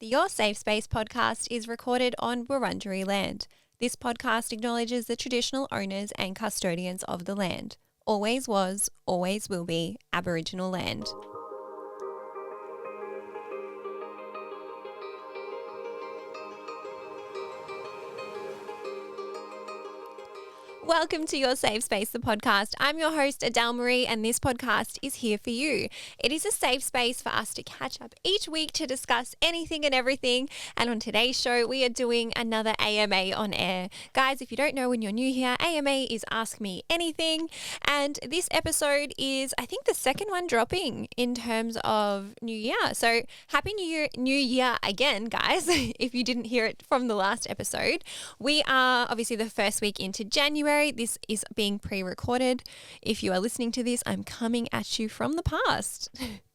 The Your Safe Space podcast is recorded on Wurundjeri land. This podcast acknowledges the traditional owners and custodians of the land. Always was, always will be Aboriginal land. Welcome to Your Safe Space, the podcast. I'm your host, Adele Marie, and this podcast is here for you. It is a safe space for us to catch up each week to discuss anything and everything. And on today's show, we are doing another AMA on air. Guys, if you don't know when you're new here, AMA is Ask Me Anything. And this episode is, I think, the second one dropping in terms of New Year. So happy New Year again, guys, if you didn't hear it from the last episode. We are obviously the first week into January. This is being pre-recorded. If you are listening to this, I'm coming at you from the past.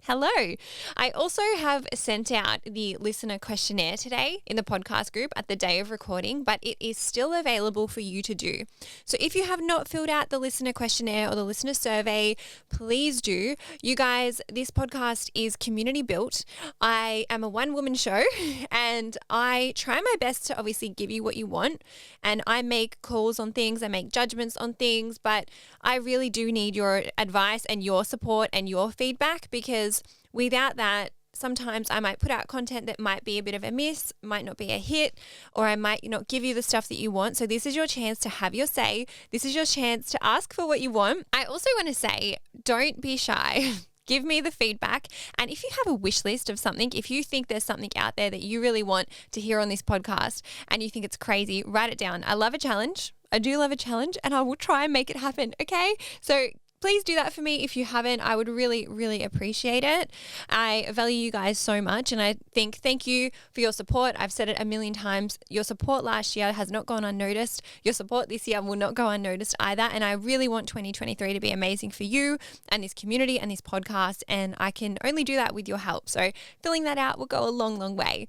Hello. I also have sent out the listener questionnaire today in the podcast group at the day of recording, but it is still available for you to do. So if you have not filled out the listener questionnaire or the listener survey, please do. You guys, this podcast is community built. I am a one-woman show and I try my best to obviously give you what you want, and I make calls on things, I make judgments on things, but I really do need your advice and your support and your feedback, because without that, sometimes I might put out content that might be a bit of a miss, might not be a hit, or I might not give you the stuff that you want. So this is your chance to have your say. This is your chance to ask for what you want. I also want to say, don't be shy. Give me the feedback. And if you have a wish list of something, if you think there's something out there that you really want to hear on this podcast and you think it's crazy, write it down. I love a challenge. I do love a challenge, and I will try and make it happen. Okay. So please do that for me. If you haven't, I would really, really appreciate it. I value you guys so much, and I think thank you for your support. I've said it a million times. Your support last year has not gone unnoticed. Your support this year will not go unnoticed either. And I really want 2023 to be amazing for you and this community and this podcast. And I can only do that with your help. So filling that out will go a long, long way.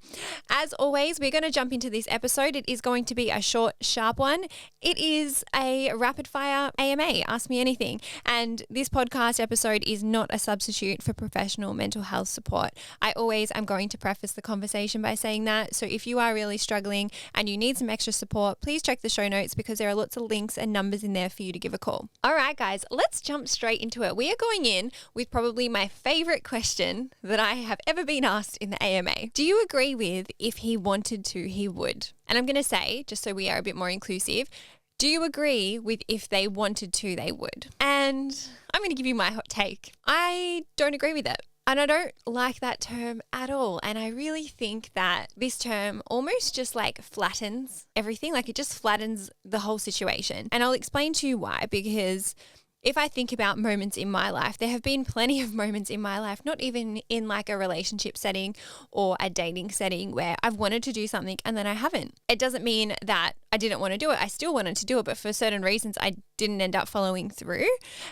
As always, we're going to jump into this episode. It is going to be a short, sharp one. It is a rapid fire AMA, Ask Me Anything. And this podcast episode is not a substitute for professional mental health support. I always am going to preface the conversation by saying that. So if you are really struggling and you need some extra support, please check the show notes, because there are lots of links and numbers in there for you to give a call. All right, guys, let's jump straight into it. We are going in with probably my favorite question that I have ever been asked in the AMA. Do you agree with if he wanted to, he would? And I'm going to say, just so we are a bit more inclusive, do you agree with if they wanted to, they would? And I'm going to give you my hot take. I don't agree with it. And I don't like that term at all. And I really think that this term almost just like flattens everything. Like it just flattens the whole situation. And I'll explain to you why, because if I think about moments in my life, there have been plenty of moments in my life, not even in like a relationship setting or a dating setting, where I've wanted to do something and then I haven't. It doesn't mean that I didn't want to do it. I still wanted to do it, but for certain reasons, I didn't end up following through.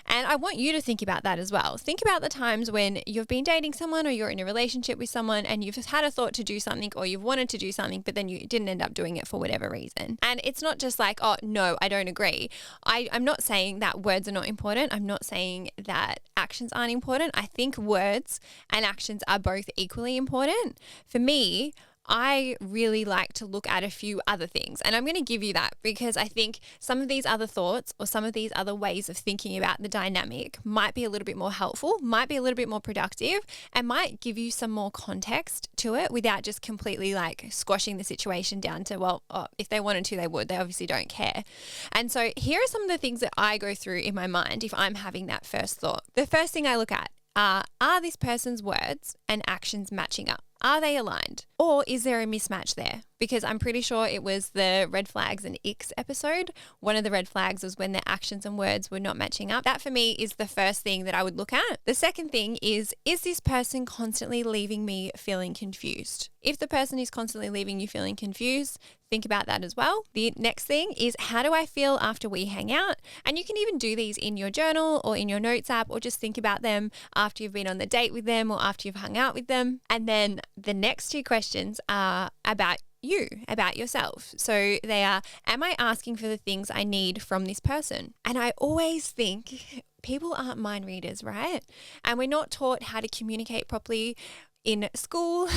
And I want you to think about that as well. Think about the times when you've been dating someone or you're in a relationship with someone and you've had a thought to do something or you've wanted to do something, but then you didn't end up doing it for whatever reason. And it's not just like, oh, no, I don't agree. I'm not saying that words are not important. I'm not saying that actions aren't important. I think words and actions are both equally important. For me, I really like to look at a few other things, and I'm going to give you that because I think some of these other thoughts or some of these other ways of thinking about the dynamic might be a little bit more helpful, might be a little bit more productive, and might give you some more context to it without just completely like squashing the situation down to, well, if they wanted to, they would. They obviously don't care. And so here are some of the things that I go through in my mind if I'm having that first thought. The first thing I look at are this person's words and actions matching up? Are they aligned? Or is there a mismatch there? Because I'm pretty sure it was the red flags and icks episode. One of the red flags was when their actions and words were not matching up. That for me is the first thing that I would look at. The second thing is this person constantly leaving me feeling confused? If the person is constantly leaving you feeling confused, think about that as well. The next thing is, how do I feel after we hang out? And you can even do these in your journal or in your notes app, or just think about them after you've been on the date with them or after you've hung out with them. And then the next two questions are about you, about yourself. So they are, am I asking for the things I need from this person? And I always think people aren't mind readers, right? And we're not taught how to communicate properly in school,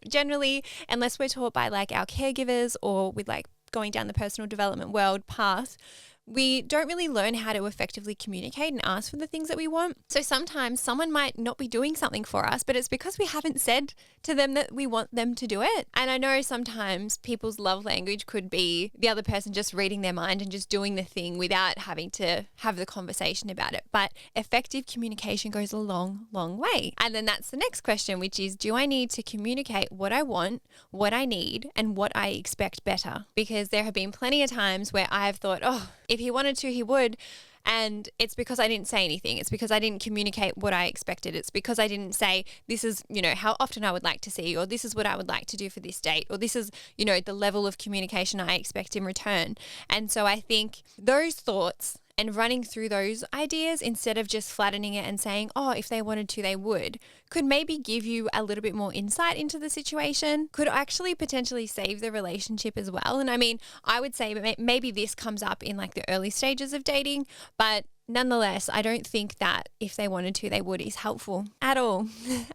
generally, unless we're taught by like our caregivers or with like going down the personal development world path, we don't really learn how to effectively communicate and ask for the things that we want. So sometimes someone might not be doing something for us, but it's because we haven't said to them that we want them to do it. And I know sometimes people's love language could be the other person just reading their mind and just doing the thing without having to have the conversation about it. But effective communication goes a long, long way. And then that's the next question, which is, do I need to communicate what I want, what I need, and what I expect better? Because there have been plenty of times where I've thought, oh, if he wanted to, he would. And it's because I didn't say anything. It's because I didn't communicate what I expected. It's because I didn't say, this is, how often I would like to see you, or this is what I would like to do for this date, or this is, the level of communication I expect in return. And so I think those thoughts and running through those ideas instead of just flattening it and saying, oh, if they wanted to, they would, could maybe give you a little bit more insight into the situation, could actually potentially save the relationship as well. And I mean, I would say maybe this comes up in like the early stages of dating, but nonetheless, I don't think that if they wanted to, they would is helpful at all.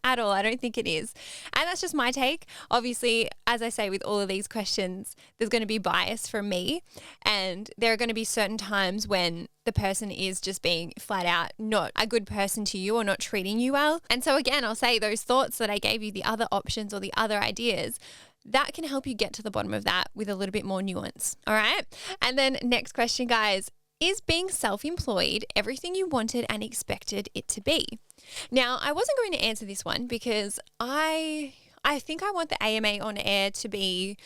At all. I don't think it is. And that's just my take. Obviously, as I say, with all of these questions, there's going to be bias from me. And there are going to be certain times when the person is just being flat out not a good person to you or not treating you well. And so again, I'll say those thoughts that I gave you, the other options or the other ideas, that can help you get to the bottom of that with a little bit more nuance. All right. And then next question, guys. Is being self-employed everything you wanted and expected it to be? Now, I wasn't going to answer this one because I think I want the AMA on air to be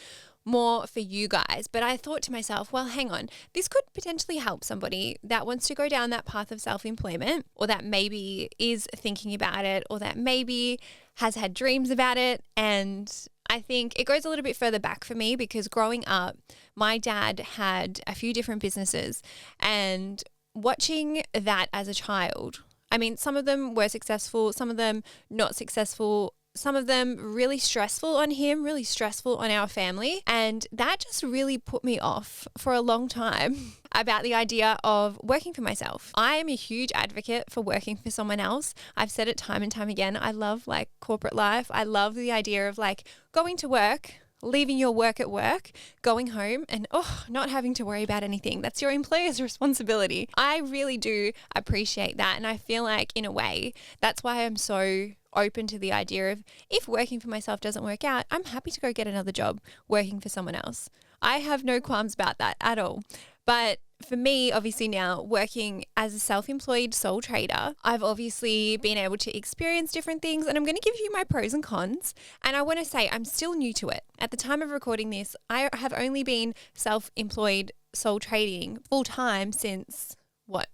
more for you guys, but I thought to myself, well, hang on, this could potentially help somebody that wants to go down that path of self-employment, or that maybe is thinking about it, or that maybe has had dreams about it. And I think it goes a little bit further back for me because growing up, my dad had a few different businesses, and watching that as a child, I mean, some of them were successful, some of them not successful, some of them really stressful on him, really stressful on our family. And that just really put me off for a long time about the idea of working for myself. I am a huge advocate for working for someone else. I've said it time and time again. I love like corporate life. I love the idea of like going to work, leaving your work at work, going home and not having to worry about anything. That's your employer's responsibility. I really do appreciate that. And I feel like in a way, that's why I'm so open to the idea of if working for myself doesn't work out, I'm happy to go get another job working for someone else. I have no qualms about that at all. But for me, obviously now working as a self-employed sole trader, I've obviously been able to experience different things, and I'm going to give you my pros and cons. And I want to say I'm still new to it. At the time of recording this, I have only been self-employed sole trading full time since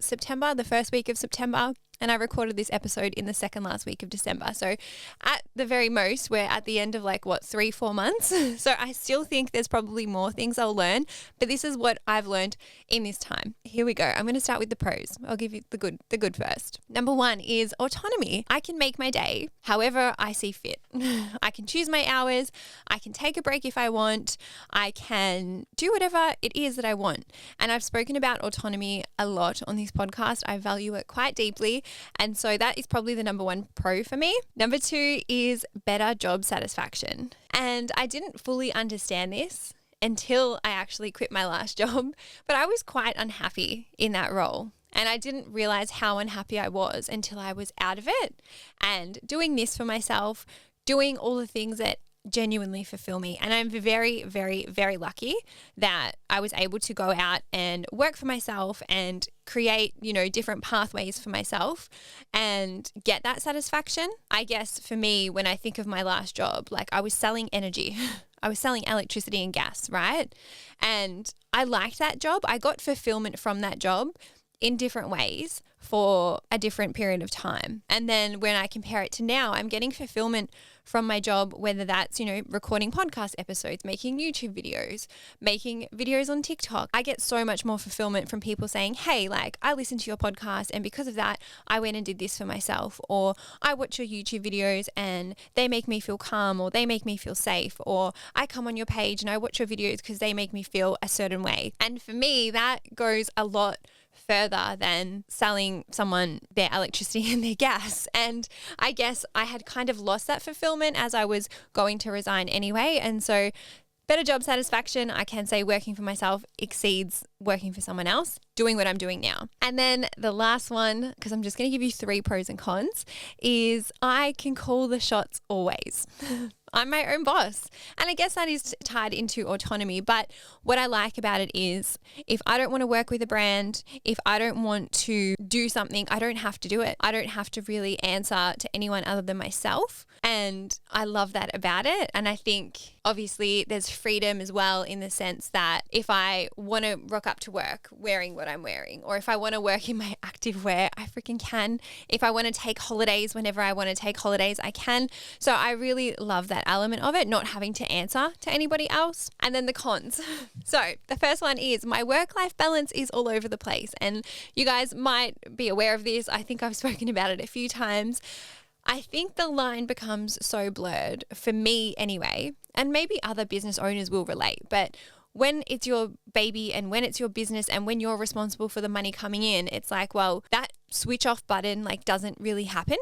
September, the first week of September. And I recorded this episode in the second last week of December. So at the very most, we're at the end of 3-4 months. So I still think there's probably more things I'll learn, but this is what I've learned in this time. Here we go. I'm going to start with the pros. I'll give you the good first. Number one is autonomy. I can make my day however I see fit. I can choose my hours. I can take a break if I want. I can do whatever it is that I want. And I've spoken about autonomy a lot on this podcast. I value it quite deeply. And so that is probably the number one pro for me. Number two is better job satisfaction. And I didn't fully understand this until I actually quit my last job, but I was quite unhappy in that role. And I didn't realize how unhappy I was until I was out of it and doing this for myself, doing all the things that genuinely fulfill me. And I'm very, very, very lucky that I was able to go out and work for myself and create, different pathways for myself and get that satisfaction. I guess for me, when I think of my last job, I was selling energy. I was selling electricity and gas, right? And I liked that job. I got fulfillment from that job in different ways for a different period of time. And then when I compare it to now, I'm getting fulfillment from my job, whether that's, recording podcast episodes, making YouTube videos, making videos on TikTok. I get so much more fulfillment from people saying, hey, I listened to your podcast and because of that, I went and did this for myself, or I watch your YouTube videos and they make me feel calm, or they make me feel safe, or I come on your page and I watch your videos because they make me feel a certain way. And for me, that goes a lot further than selling someone their electricity and their gas. And I guess I had kind of lost that fulfillment as I was going to resign anyway. And so better job satisfaction, I can say working for myself exceeds working for someone else, doing what I'm doing now. And then the last one, because I'm just going to give you 3 pros and cons, is I can call the shots always. I'm my own boss. And I guess that is tied into autonomy. But what I like about it is if I don't want to work with a brand, if I don't want to do something, I don't have to do it. I don't have to really answer to anyone other than myself. And I love that about it. And I think obviously there's freedom as well in the sense that if I want to rock up to work wearing what I'm wearing, or if I want to work in my active wear, I freaking can. If I want to take holidays whenever I want to take holidays, I can. So I really love that element of it, not having to answer to anybody else. And then the cons. So the first one is my work-life balance is all over the place. And you guys might be aware of this. I think I've spoken about it a few times. I think the line becomes so blurred for me anyway, and maybe other business owners will relate, but when it's your baby and when it's your business and when you're responsible for the money coming in, it's like, well, that switch off button doesn't really happen.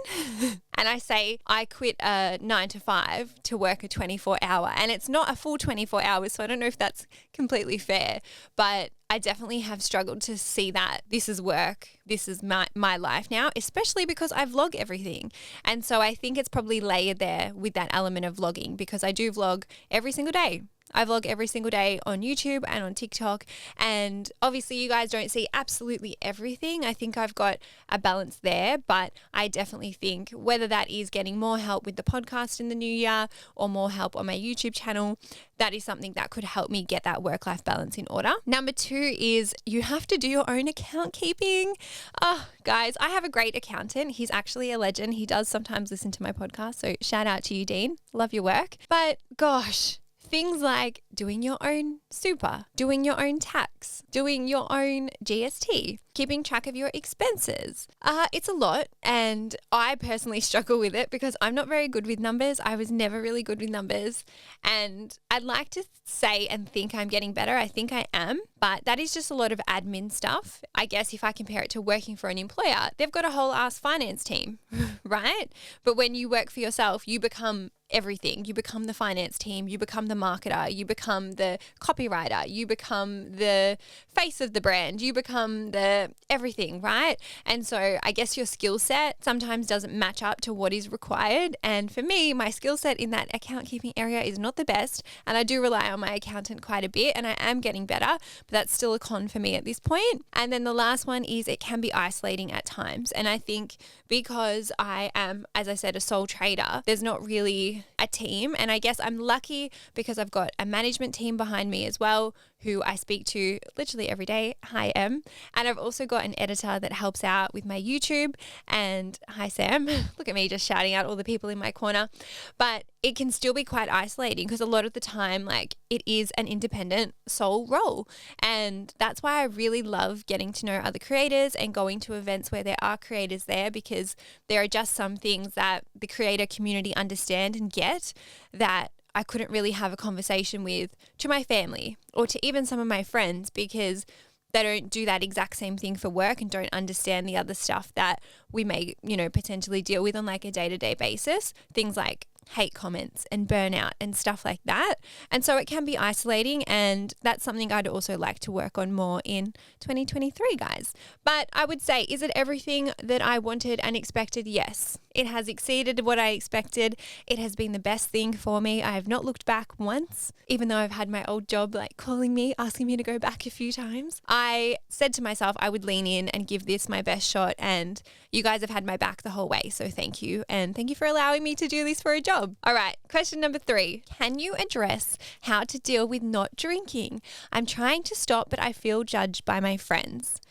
And I say I quit a 9 to 5 to work a 24-hour, and it's not a full 24 hours. So I don't know if that's completely fair, but I definitely have struggled to see that this is work. This is my life now, especially because I vlog everything. And so I think it's probably layered there with that element of vlogging, because I do vlog every single day. I vlog every single day on YouTube and on TikTok. And obviously you guys don't see absolutely everything. I think I've got a balance there, but I definitely think whether that is getting more help with the podcast in the new year or more help on my YouTube channel, that is something that could help me get that work-life balance in order. Number 2 is you have to do your own account keeping. Oh, guys, I have a great accountant. He's actually a legend. He does sometimes listen to my podcast. So shout out to you, Dean. Love your work. But gosh, things like doing your own super, doing your own tax, doing your own GST, keeping track of your expenses. It's a lot, and I personally struggle with it because I'm not very good with numbers. I was never really good with numbers, and I'd like to say and think I'm getting better. I think I am, but that is just a lot of admin stuff. I guess if I compare it to working for an employer, they've got a whole ass finance team, right? But when you work for yourself, you become everything. You become the finance team, you become the marketer, you become the copywriter, you become the face of the brand, you become the everything, right? And so I guess your skill set sometimes doesn't match up to what is required. And for me, my skill set in that account keeping area is not the best. And I do rely on my accountant quite a bit, and I am getting better, but that's still a con for me at this point. And then the last one is it can be isolating at times. And I think because I am, as I said, a sole trader, there's not really a team. And I guess I'm lucky because I've got a management team behind me as well, who I speak to literally every day. Hi, Em. And I've also got an editor that helps out with my YouTube. And hi, Sam. Look at me just shouting out all the people in my corner. But it can still be quite isolating because a lot of the time, it is an independent sole role. And that's why I really love getting to know other creators and going to events where there are creators there, because there are just some things that the creator community understand and get that I couldn't really have a conversation with to my family or to even some of my friends, because they don't do that exact same thing for work and don't understand the other stuff that we may, potentially deal with on a day-to-day basis. Things like hate comments and burnout and stuff like that. And so it can be isolating, and that's something I'd also like to work on more in 2023, guys. But I would say, is it everything that I wanted and expected? Yes. It has exceeded what I expected. It has been the best thing for me. I have not looked back once, even though I've had my old job calling me, asking me to go back a few times. I said to myself I would lean in and give this my best shot, and you guys have had my back the whole way. So thank you. And thank you for allowing me to do this for a job. All right. Question number 3. Can you address how to deal with not drinking? I'm trying to stop, but I feel judged by my friends.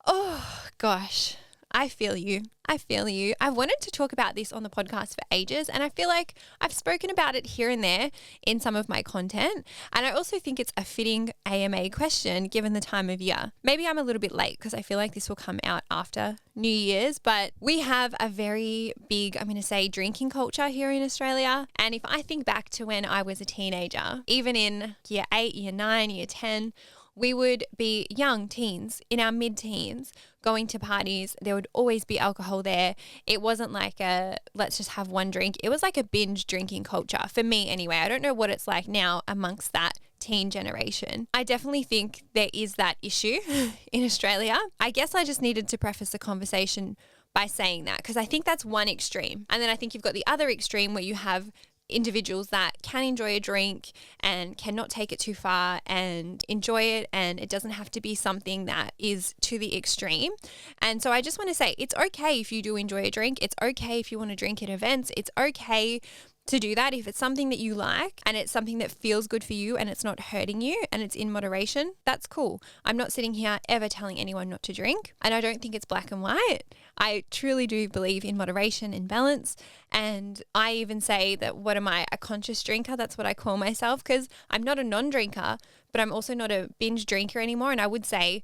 Oh, gosh. I feel you. I've wanted to talk about this on the podcast for ages, and I feel like I've spoken about it here and there in some of my content. And I also think it's a fitting AMA question given the time of year. Maybe I'm a little bit late because I feel like this will come out after New Year's, but we have a very big, drinking culture here in Australia. And if I think back to when I was a teenager, even in year 8, year 9, year 10, we would be young teens, in our mid-teens, going to parties. There would always be alcohol there. It wasn't like a let's just have one drink. It was like a binge drinking culture for me anyway. I don't know what it's like now amongst that teen generation. I definitely think there is that issue in Australia. I guess I just needed to preface the conversation by saying that, because I think that's one extreme. And then I think you've got the other extreme where you have individuals that can enjoy a drink and cannot take it too far and enjoy it, and it doesn't have to be something that is to the extreme. And so I just want to say, it's okay if you do enjoy a drink. It's okay if you want to drink at events. It's okay to do that if it's something that you like and it's something that feels good for you and it's not hurting you and it's in moderation. That's cool. I'm not sitting here ever telling anyone not to drink, and I don't think it's black and white. I truly do believe in moderation and balance. And I even say that, what am I, a conscious drinker? That's what I call myself, because I'm not a non-drinker, but I'm also not a binge drinker anymore. And I would say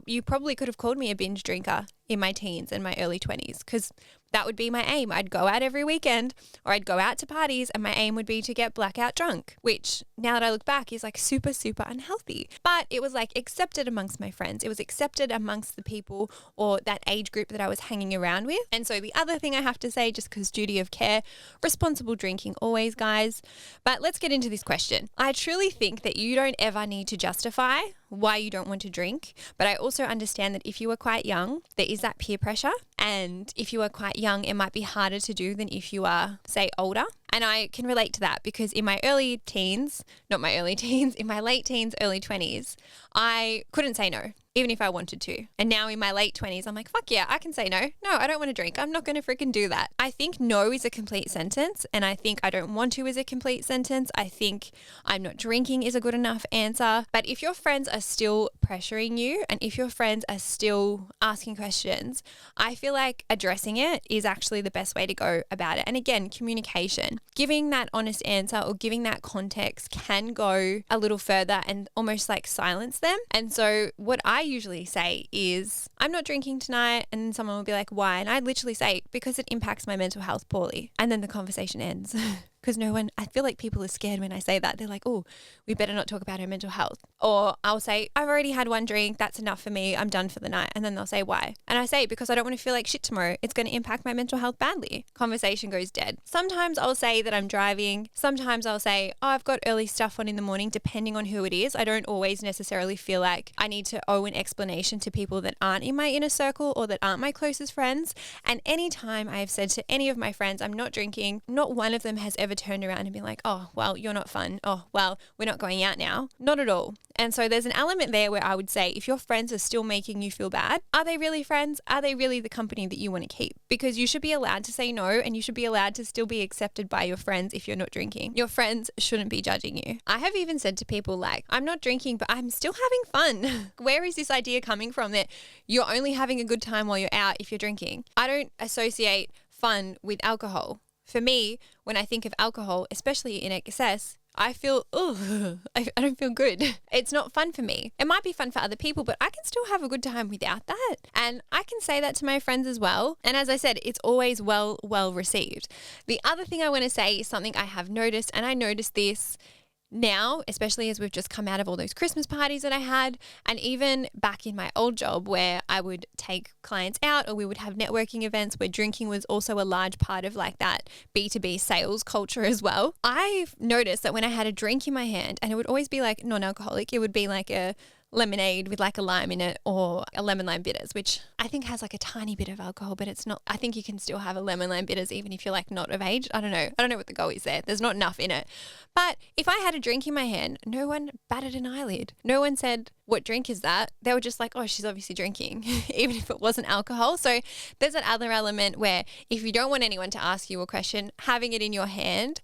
you probably could have called me a binge drinker in my teens and my early 20s, because that would be my aim. I'd go out every weekend, or I'd go out to parties, and my aim would be to get blackout drunk, which now that I look back is like super, super unhealthy. But it was like accepted amongst my friends. It was accepted amongst the people or that age group that I was hanging around with. And so the other thing I have to say, just because duty of care, responsible drinking always, guys. But let's get into this question. I truly think that you don't ever need to justify why you don't want to drink. But I also understand that if you are quite young, there is that peer pressure. And if you are quite young, it might be harder to do than if you are, say, older. And I can relate to that, because in my early teens, not my early teens, in my late teens, early 20s, I couldn't say no, even if I wanted to. And now in my late 20s, I'm like, fuck yeah, I can say no. No, I don't want to drink. I'm not going to freaking do that. I think no is a complete sentence. And I think I don't want to is a complete sentence. I think I'm not drinking is a good enough answer. But if your friends are still pressuring you, and if your friends are still asking questions, I feel like addressing it is actually the best way to go about it. And again, communication. Giving that honest answer or giving that context can go a little further and almost like silence them. And so what I usually say is, I'm not drinking tonight, and then someone will be like, why? And I literally say, because it impacts my mental health poorly. And then the conversation ends. Because I feel like people are scared when I say that. They're like, oh, we better not talk about her mental health. Or I'll say, I've already had one drink. That's enough for me. I'm done for the night. And then they'll say, why? And I say, because I don't want to feel like shit tomorrow. It's going to impact my mental health badly. Conversation goes dead. Sometimes I'll say that I'm driving. Sometimes I'll say, oh, I've got early stuff on in the morning, depending on who it is. I don't always necessarily feel like I need to owe an explanation to people that aren't in my inner circle or that aren't my closest friends. And anytime I have said to any of my friends, I'm not drinking, not one of them has ever turned around and been like, oh, well, you're not fun. Oh, well, we're not going out now. Not at all. And so there's an element there where I would say, if your friends are still making you feel bad, are they really friends? Are they really the company that you want to keep? Because you should be allowed to say no, and you should be allowed to still be accepted by your friends if you're not drinking. Your friends shouldn't be judging you. I have even said to people like, I'm not drinking, but I'm still having fun. Where is this idea coming from that you're only having a good time while you're out if you're drinking? I don't associate fun with alcohol. For me, when I think of alcohol, especially in excess, I feel, I don't feel good. It's not fun for me. It might be fun for other people, but I can still have a good time without that. And I can say that to my friends as well. And as I said, it's always well received. The other thing I want to say is something I have noticed, and I noticed this now, especially as we've just come out of all those Christmas parties that I had, and even back in my old job where I would take clients out, or we would have networking events where drinking was also a large part of like that B2B sales culture as well. I've noticed that when I had a drink in my hand, and it would always be like non-alcoholic, it would be like a lemonade with like a lime in it, or a lemon lime bitters, which I think has like a tiny bit of alcohol, but it's not, I think you can still have a lemon lime bitters even if you're like not of age. I don't know what the goal is there. There's not enough in it. But if I had a drink in my hand, no one batted an eyelid. No one said, what drink is that? They were just like, oh, she's obviously drinking, even if it wasn't alcohol. So there's that other element where if you don't want anyone to ask you a question, having it in your hand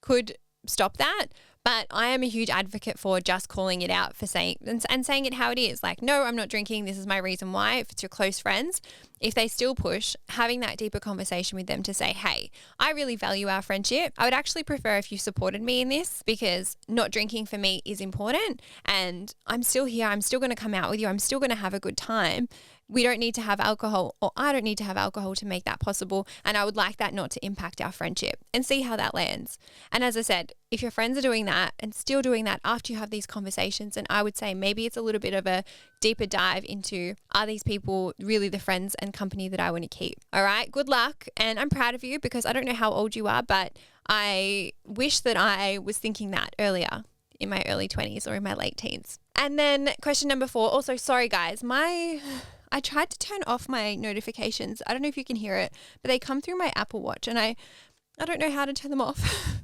could stop that. But I am a huge advocate for just calling it out for saying and saying it how it is. Like, no, I'm not drinking. This is my reason why. If it's your close friends, if they still push, having that deeper conversation with them to say, hey, I really value our friendship. I would actually prefer if you supported me in this, because not drinking for me is important, and I'm still here. I'm still going to come out with you. I'm still going to have a good time. we don't need to have alcohol, or I don't need to have alcohol to make that possible. And I would like that not to impact our friendship, and see how that lands. And as I said, if your friends are doing that and still doing that after you have these conversations, and I would say maybe it's a little bit of a deeper dive into, are these people really the friends and company that I want to keep? All right, good luck. And I'm proud of you, because I don't know how old you are, but I wish that I was thinking that earlier, in my early 20s or in my late teens. And then question number 4, also, sorry guys, I tried to turn off my notifications. I don't know if you can hear it, but they come through my Apple Watch, and I don't know how to turn them off.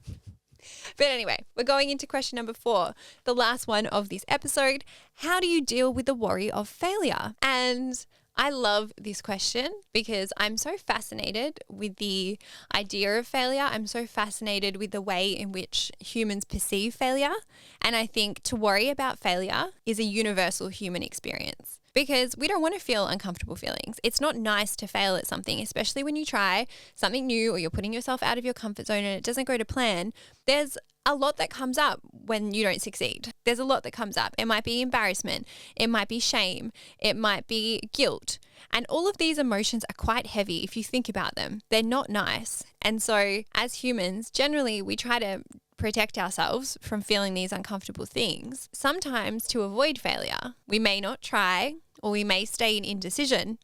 But anyway, we're going into question number 4, the last one of this episode. How do you deal with the worry of failure? And I love this question because I'm so fascinated with the idea of failure. I'm so fascinated with the way in which humans perceive failure. And I think to worry about failure is a universal human experience, because we don't want to feel uncomfortable feelings. It's not nice to fail at something, especially when you try something new or you're putting yourself out of your comfort zone and it doesn't go to plan. There's a lot that comes up when you don't succeed. There's a lot that comes up. It might be embarrassment. It might be shame. It might be guilt. And all of these emotions are quite heavy if you think about them. They're not nice. And so as humans, generally we try to protect ourselves from feeling these uncomfortable things. Sometimes to avoid failure, we may not try, or we may stay in indecision,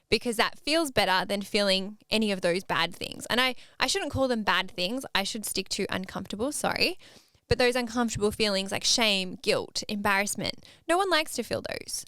because that feels better than feeling any of those bad things. And I shouldn't call them bad things. I should stick to uncomfortable, sorry. But those uncomfortable feelings like shame, guilt, embarrassment, no one likes to feel those.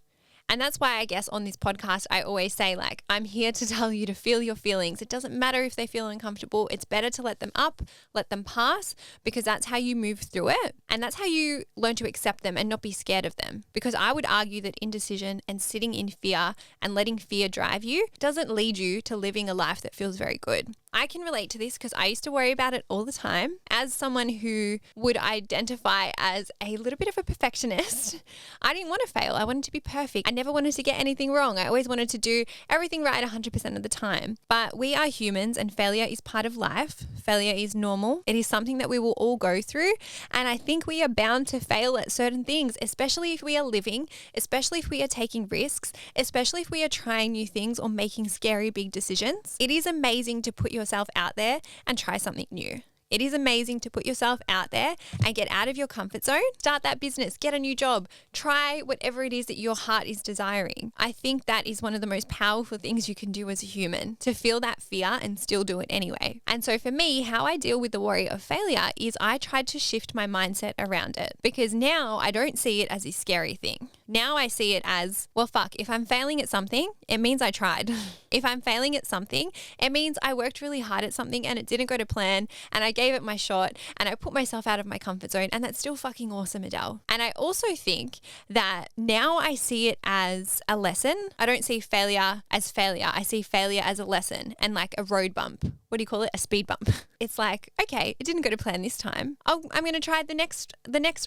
And that's why I guess on this podcast, I always say, like, I'm here to tell you to feel your feelings. It doesn't matter if they feel uncomfortable. It's better to let them up, let them pass, because that's how you move through it. And that's how you learn to accept them and not be scared of them. Because I would argue that indecision and sitting in fear and letting fear drive you doesn't lead you to living a life that feels very good. I can relate to this because I used to worry about it all the time. As someone who would identify as a little bit of a perfectionist, I didn't want to fail. I wanted to be perfect. I never wanted to get anything wrong. I always wanted to do everything right 100% of the time. But we are humans, and failure is part of life. Failure is normal. It is something that we will all go through. And I think we are bound to fail at certain things, especially if we are living, especially if we are taking risks, especially if we are trying new things or making scary big decisions. It is amazing to put yourself out there and try something new. It is amazing to put yourself out there and get out of your comfort zone, start that business, get a new job, try whatever it is that your heart is desiring. I think that is one of the most powerful things you can do as a human, to feel that fear and still do it anyway. And so for me, how I deal with the worry of failure is I tried to shift my mindset around it, because now I don't see it as a scary thing. Now I see it as, well, fuck, if I'm failing at something, it means I tried. If I'm failing at something, it means I worked really hard at something and it didn't go to plan, and I gave it my shot and I put myself out of my comfort zone, and that's still fucking awesome, Adele. And I also think that now I see it as a lesson. I don't see failure as failure. I see failure as a lesson and like a road bump. What do you call it? A speed bump. It's like, okay, it didn't go to plan this time. I'm going to try the next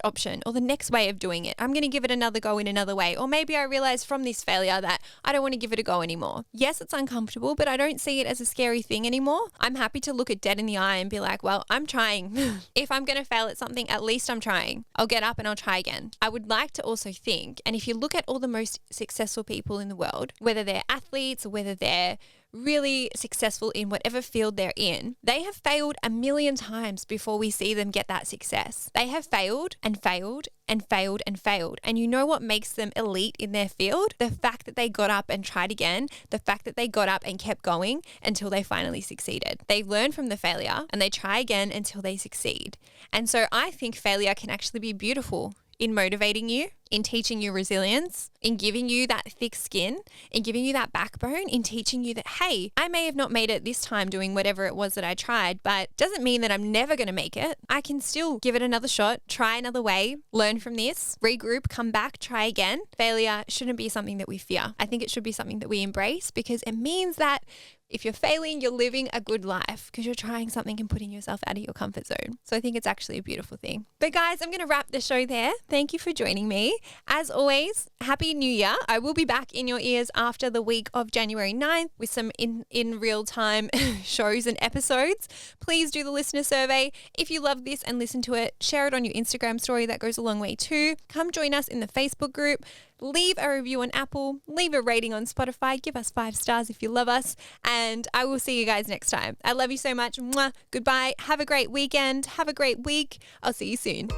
option or the next way of doing it. I'm going to give it another go in another way. Or maybe I realize from this failure that I don't want to give it a go anymore. Yes, it's uncomfortable, but I don't see it as a scary thing anymore. I'm happy to look it dead in the eye and be like, well, I'm trying. If I'm going to fail at something, at least I'm trying. I'll get up and I'll try again. I would like to also think, and if you look at all the most successful people in the world, whether they're athletes or whether they're really successful in whatever field they're in, they have failed a million times before we see them get that success. They have failed and failed and failed and failed. And you know what makes them elite in their field? The fact that they got up and tried again, the fact that they got up and kept going until they finally succeeded. They learn from the failure and they try again until they succeed. And so I think failure can actually be beautiful in motivating you, in teaching you resilience, in giving you that thick skin, in giving you that backbone, in teaching you that, hey, I may have not made it this time doing whatever it was that I tried, but doesn't mean that I'm never going to make it. I can still give it another shot, try another way, learn from this, regroup, come back, try again. Failure shouldn't be something that we fear. I think it should be something that we embrace, because it means that if you're failing, you're living a good life because you're trying something and putting yourself out of your comfort zone. So I think it's actually a beautiful thing. But guys, I'm going to wrap the show there. Thank you for joining me. As always, Happy New Year. I will be back in your ears after the week of January 9th with some in real time shows and episodes. Please do the listener survey. If you love this and listen to it, share it on your Instagram story. That goes a long way too. Come join us in the Facebook group. leave a review on Apple, leave a rating on Spotify, give us 5 stars if you love us, and I will see you guys next time. I love you so much. Mwah. Goodbye. Have a great weekend. Have a great week. I'll see you soon.